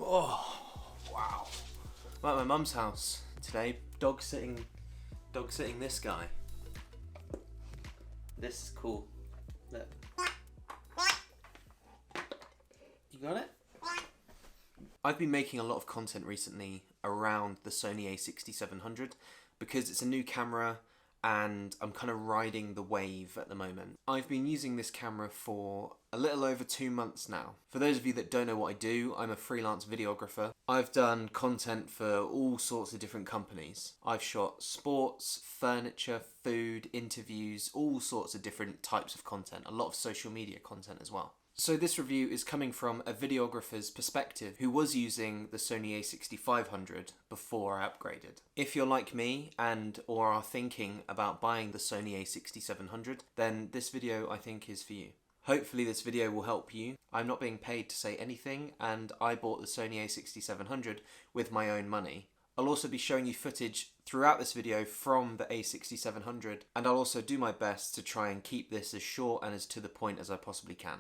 Oh, wow. I'm at my mum's house today, dog sitting this guy. This is cool. Look. You got it? I've been making a lot of content recently around the Sony a6700 because it's a new camera and I'm kind of riding the wave at the moment. I've been using this camera for a little over 2 months now. For those of you that don't know what I do, I'm a freelance videographer. I've done content for all sorts of different companies. I've shot sports, furniture, food, interviews, all sorts of different types of content, a lot of social media content as well. So this review is coming from a videographer's perspective who was using the Sony a6500 before I upgraded. If you're like me and or are thinking about buying the Sony a6700, then this video I think is for you. Hopefully this video will help you. I'm not being paid to say anything and I bought the Sony a6700 with my own money. I'll also be showing you footage throughout this video from the a6700 and I'll also do my best to try and keep this as short and as to the point as I possibly can.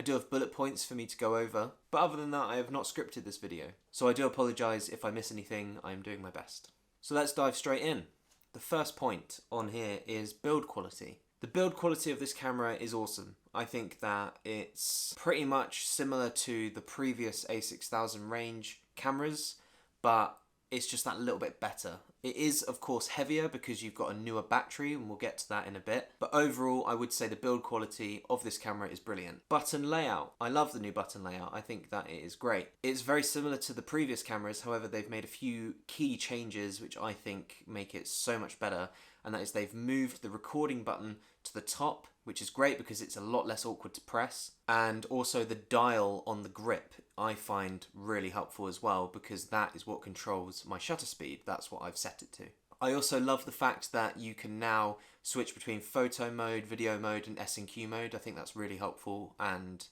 I do have bullet points for me to go over, but other than that I have not scripted this video. So I do apologise if I miss anything, I'm doing my best. So let's dive straight in. The first point on here is build quality. The build quality of this camera is awesome. I think that it's pretty much similar to the previous a6000 range cameras, but it's just that little bit better. It is of course heavier because you've got a newer battery and we'll get to that in a bit. But overall I would say the build quality of this camera is brilliant. Button layout. I love the new button layout. I think that it is great. It's very similar to the previous cameras, however they've made a few key changes which I think make it so much better. And that is they've moved the recording button to the top, which is great because it's a lot less awkward to press. And also the dial on the grip I find really helpful as well because that is what controls my shutter speed. That's what I've set it to. I also love the fact that you can now switch between photo mode, video mode and S&Q mode. I think that's really helpful and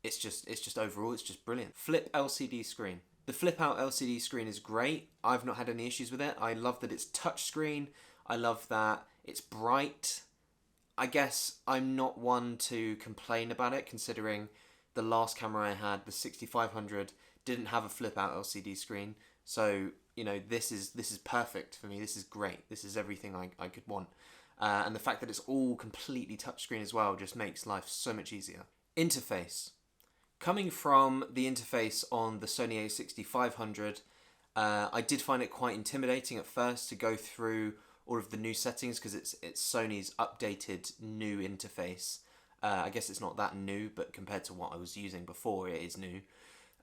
it's just overall it's just brilliant. Flip LCD screen. The flip out LCD screen is great. I've not had any issues with it. I love that it's touchscreen. I love that it's bright. I guess I'm not one to complain about it considering the last camera I had, the 6500, didn't have a flip out LCD screen. So, you know, this is perfect for me. This is great. This is everything I could want. And the fact that it's all completely touchscreen as well just makes life so much easier. Interface. Coming from the interface on the Sony a6500, I did find it quite intimidating at first to go through all of the new settings because it's Sony's updated new interface. I guess it's not that new, but compared to what I was using before, it is new.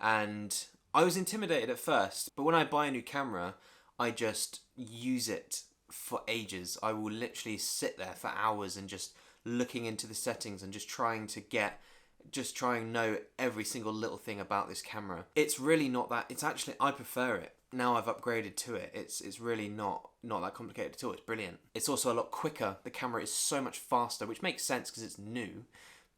And I was intimidated at first, but when I buy a new camera, I just use it for ages. I will literally sit there for hours and just looking into the settings and just trying to know every single little thing about this camera. It's really not that, it's actually, I prefer it. Now I've upgraded to it, it's really not that complicated at all. It's brilliant. It's also a lot quicker. The camera is so much faster, which makes sense because it's new.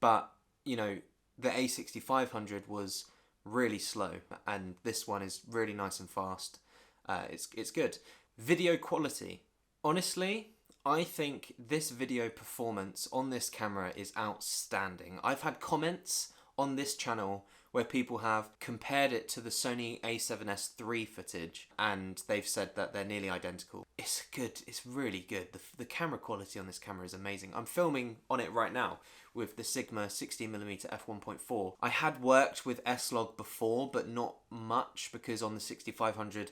But, you know, the a6500 was really slow and this one is really nice and fast. It's good. Video quality. Honestly, I think this video performance on this camera is outstanding. I've had comments on this channel where people have compared it to the Sony a7S III footage and they've said that they're nearly identical. It's good, it's really good. The camera quality on this camera is amazing. I'm filming on it right now with the Sigma 16mm f1.4. I had worked with S-Log before, but not much because on the 6500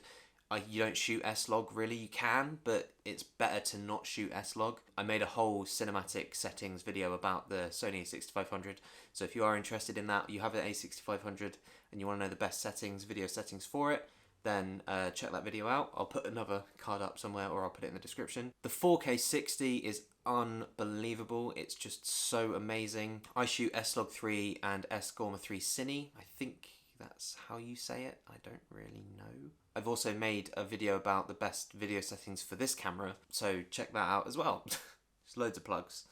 you don't shoot S-Log really. You can, but it's better to not shoot S-Log. I made a whole cinematic settings video about the Sony a6500, so if you are interested in that, you have an a6500 and you want to know the best settings, video settings for it, then check that video out. I'll put another card up somewhere or I'll put it in the description. The 4K 60 is unbelievable. It's just so amazing. I shoot S-Log 3 and S-Gorma 3 Cine. I think that's how you say it. I don't really know. I've also made a video about the best video settings for this camera, so check that out as well. Just loads of plugs.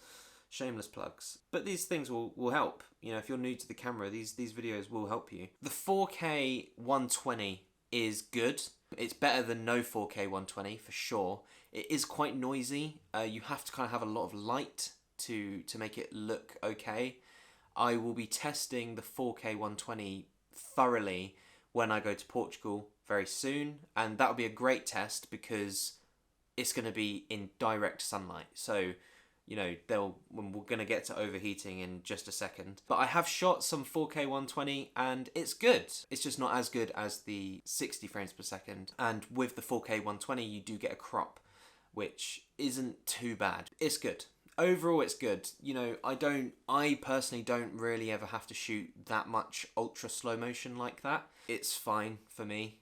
Shameless plugs. But these things will help. You know, if you're new to the camera, these videos will help you. The 4K 120 is good. It's better than no 4K 120 for sure. It is quite noisy. You have to kind of have a lot of light to make it look okay. I will be testing the 4K 120 thoroughly when I go to Portugal very soon, and that'll be a great test because it's going to be in direct sunlight. So, you know, we're going to get to overheating in just a second. But I have shot some 4K 120 and it's good. It's just not as good as the 60 frames per second. And with the 4K 120, you do get a crop, which isn't too bad. It's good. Overall, it's good. You know, I personally don't really ever have to shoot that much ultra slow motion like that. It's fine for me.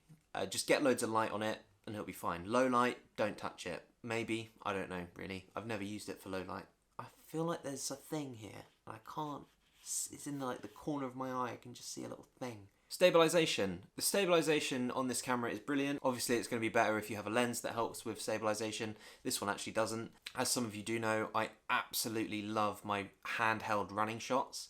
Just get loads of light on it and it'll be fine. Low light, don't touch it. Maybe, I don't know really. I've never used it for low light. I feel like there's a thing here. I can't, it's in like the corner of my eye. I can just see a little thing. Stabilization. The stabilization on this camera is brilliant. Obviously it's going to be better if you have a lens that helps with stabilization. This one actually doesn't. As some of you do know, I absolutely love my handheld running shots.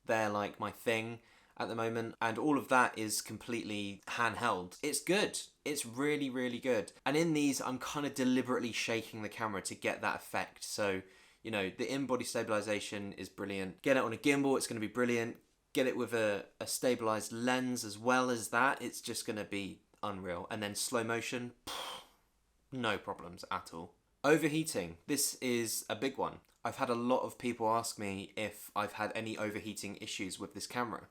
They're like my thing at the moment, and all of that is completely handheld. It's good. It's really, really good. And in these, I'm kind of deliberately shaking the camera to get that effect. So, you know, the in-body stabilization is brilliant. Get it on a gimbal, it's going to be brilliant. Get it with a stabilized lens as well as that, it's just going to be unreal. And then slow motion, no problems at all. Overheating. This is a big one. I've had a lot of people ask me if I've had any overheating issues with this camera.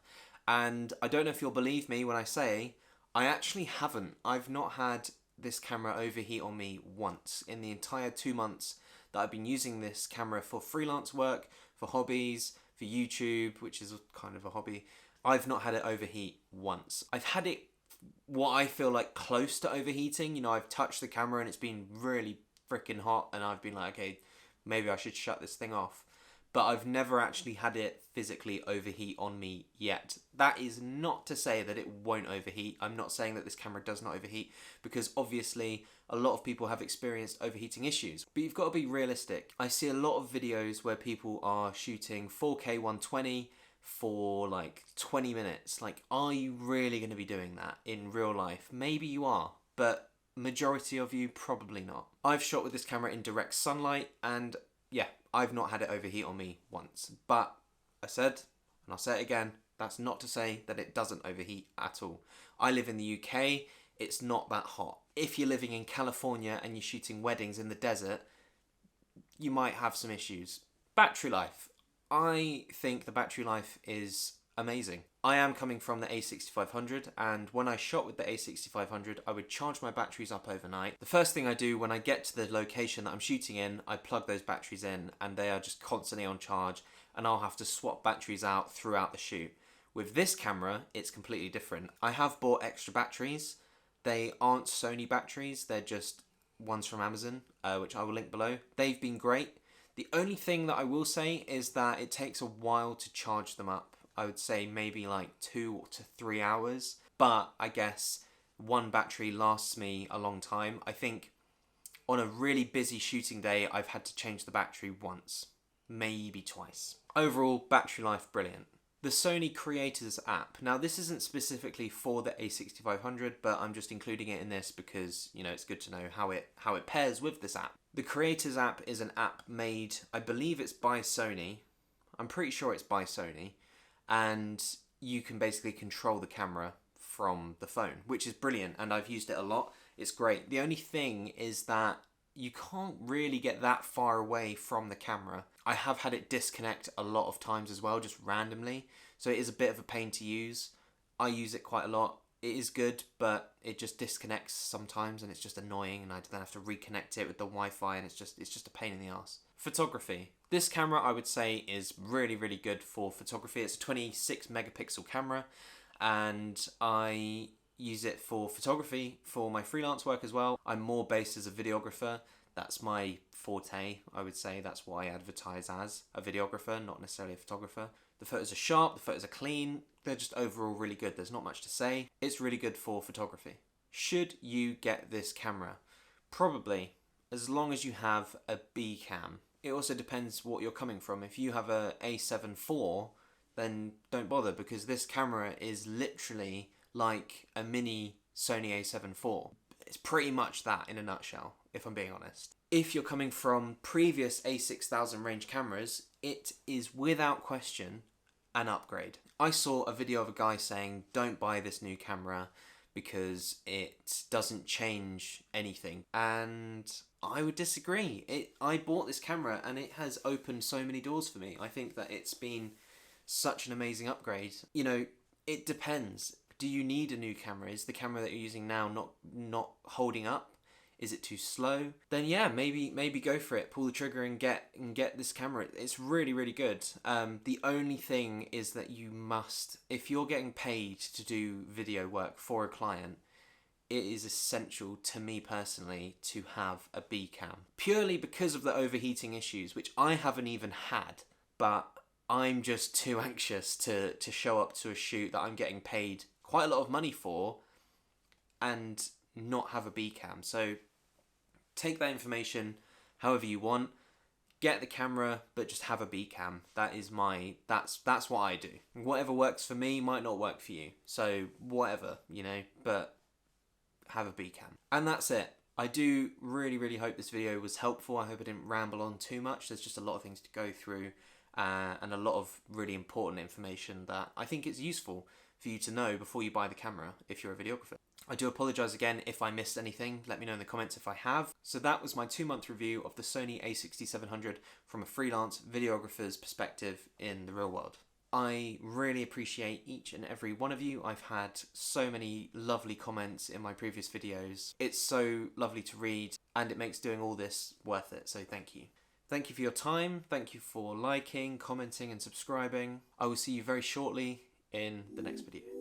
And I don't know if you'll believe me when I say I actually haven't. I've not had this camera overheat on me once in the entire 2 months that I've been using this camera for freelance work, for hobbies, for YouTube, which is kind of a hobby. I've not had it overheat once. I've had it, what I feel like, close to overheating. You know, I've touched the camera and it's been really freaking hot and I've been like, okay, maybe I should shut this thing off. But I've never actually had it physically overheat on me yet. That is not to say that it won't overheat. I'm not saying that this camera does not overheat, because obviously a lot of people have experienced overheating issues. But you've got to be realistic. I see a lot of videos where people are shooting 4K 120 for like 20 minutes. Like, are you really going to be doing that in real life? Maybe you are, but majority of you probably not. I've shot with this camera in direct sunlight and yeah, I've not had it overheat on me once. But I said, and I'll say it again, that's not to say that it doesn't overheat at all. I live in the UK, it's not that hot. If you're living in California and you're shooting weddings in the desert, you might have some issues. Battery life. I think the battery life is amazing. I am coming from the a6500, and when I shot with the a6500, I would charge my batteries up overnight. The first thing I do when I get to the location that I'm shooting in, I plug those batteries in and they are just constantly on charge, and I'll have to swap batteries out throughout the shoot. With this camera, it's completely different. I have bought extra batteries. They aren't Sony batteries, they're just ones from Amazon, which I will link below. They've been great. The only thing that I will say is that it takes a while to charge them up. I would say maybe like 2 to 3 hours, but I guess one battery lasts me a long time. I think on a really busy shooting day, I've had to change the battery once, maybe twice. Overall, battery life, brilliant. The Sony Creators app. Now, this isn't specifically for the a6500, but I'm just including it in this because, you know, it's good to know how it pairs with this app. The Creators app is an app made, I believe it's by Sony. I'm pretty sure it's by Sony. And you can basically control the camera from the phone, which is brilliant, and I've used it a lot. It's great. The only thing is that you can't really get that far away from the camera. I have had it disconnect a lot of times as well, just randomly, so it is a bit of a pain to use. I use it quite a lot. It is good, but it just disconnects sometimes and it's just annoying, and I then have to reconnect it with the Wi-Fi, and it's just a pain in the ass. Photography. This camera, I would say, is really, really good for photography. It's a 26 megapixel camera, and I use it for photography for my freelance work as well. I'm more based as a videographer. That's my forte, I would say. That's what I advertise as, a videographer, not necessarily a photographer. The photos are sharp, the photos are clean, they're just overall really good. There's not much to say. It's really good for photography. Should you get this camera? Probably, as long as you have a B cam. It also depends what you're coming from. If you have a A7 IV, then don't bother, because this camera is literally like a mini Sony A7 IV. It's pretty much that in a nutshell, if I'm being honest. If you're coming from previous A6000 range cameras, it is without question an upgrade. I saw a video of a guy saying, don't buy this new camera because it doesn't change anything. And I would disagree. I bought this camera and it has opened so many doors for me. I think that it's been such an amazing upgrade. You know, it depends. Do you need a new camera? Is the camera that you're using now not holding up? Is it too slow? Then yeah, maybe go for it. Pull the trigger and get this camera. It's really, really good. The only thing is that you must, if you're getting paid to do video work for a client, it is essential to me personally to have a B cam. Purely because of the overheating issues, which I haven't even had, but I'm just too anxious to show up to a shoot that I'm getting paid quite a lot of money for and not have a B cam. So take that information however you want. Get the camera, but just have a B cam. That's what I do. Whatever works for me might not work for you. So whatever, you know, but have a B cam. And that's it. I do really, really hope this video was helpful. I hope I didn't ramble on too much. There's just a lot of things to go through and a lot of really important information that I think is useful for you to know before you buy the camera if you're a videographer. I do apologise again if I missed anything. Let me know in the comments if I have. So that was my 2-month review of the Sony a6700 from a freelance videographer's perspective in the real world. I really appreciate each and every one of you. I've had so many lovely comments in my previous videos. It's so lovely to read and it makes doing all this worth it, so thank you. Thank you for your time. Thank you for liking, commenting and subscribing. I will see you very shortly in the next video.